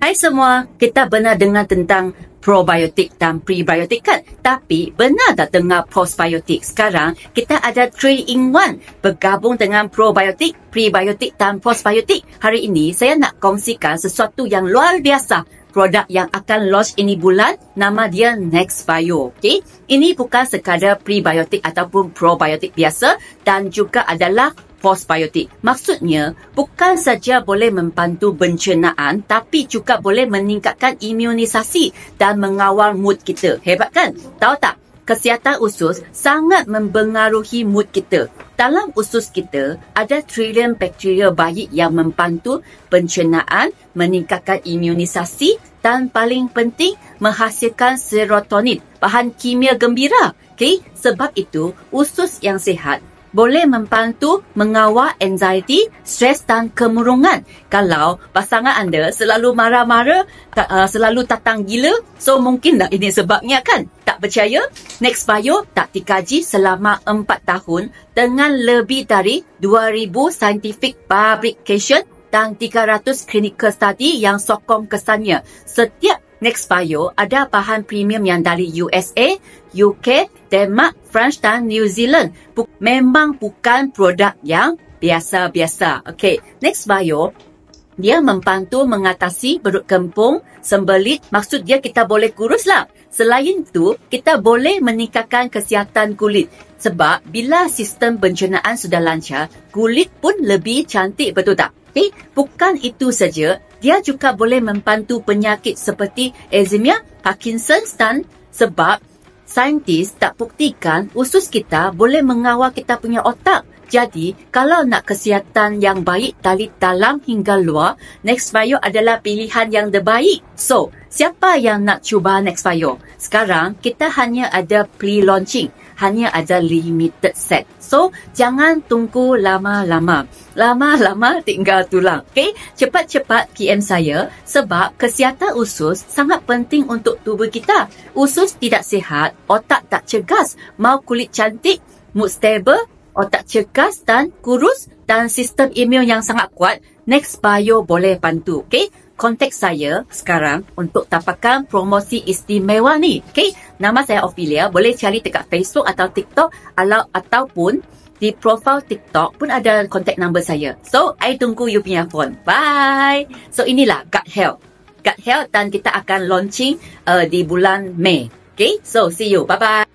Hai semua, kita pernah dengar tentang probiotik dan prebiotik kan? Tapi benar tak dengar postbiotik? Sekarang kita ada 3-in-1 bergabung dengan probiotik, prebiotik dan postbiotik. Hari ini saya nak kongsikan sesuatu yang luar biasa. Produk yang akan launch ini bulan, nama dia Nextbio. Okay? Ini bukan sekadar prebiotik ataupun probiotik biasa dan juga adalah postbiotik. Maksudnya, bukan saja boleh membantu pencernaan tapi juga boleh meningkatkan imunisasi dan mengawal mood kita. Hebat kan? Tahu tak? Kesihatan usus sangat mempengaruhi mood kita. Dalam usus kita, ada trilion bakteria baik yang membantu pencernaan, meningkatkan imunisasi dan paling penting, menghasilkan serotonin, bahan kimia gembira. Okay? Sebab itu, usus yang sihat boleh membantu mengawal anxiety, stres dan kemurungan. Kalau pasangan anda selalu marah-marah, selalu tatang gila, so mungkinlah ini sebabnya kan? Tak percaya? Nextbio tak dikaji selama 4 tahun dengan lebih dari 2,000 scientific publication dan 300 clinical study yang sokong kesannya. Setiap Nextbio ada bahan premium yang dari USA, UK, Denmark, France dan New Zealand. Memang bukan produk yang biasa-biasa. Okay, Nextbio dia membantu mengatasi perut kempung, sembelit. Maksud dia kita boleh kurus lah. Selain itu, kita boleh meningkatkan kesihatan kulit. Sebab bila sistem pencernaan sudah lancar, kulit pun lebih cantik, betul tak? Okay? Bukan itu saja, dia juga boleh membantu penyakit seperti eczema, Parkinson's dan sebab saintis tak buktikan usus kita boleh mengawal kita punya otak. Jadi, kalau nak kesihatan yang baik dari dalam hingga luar, Nextbio adalah pilihan yang terbaik. So, siapa yang nak cuba Nextbio? Sekarang, kita hanya ada pre-launching. Hanya ada limited set. So, jangan tunggu lama-lama. Lama-lama tinggal tulang. Okay? Cepat-cepat PM saya sebab kesihatan usus sangat penting untuk tubuh kita. Usus tidak sihat, otak tak cergas, mau kulit cantik, mood stable, otak cergas dan kurus dan sistem imun yang sangat kuat, Nextbio boleh bantu. Okay? Kontak saya sekarang untuk dapatkan promosi istimewa ni. Okay? Nama saya Ophelia. Boleh cari dekat Facebook atau TikTok ataupun di profil TikTok pun ada kontak number saya. So, I tunggu you punya phone. Bye! So, inilah Gut Health. Gut Health dan kita akan launching di bulan Mei. Okay? So, see you. Bye-bye.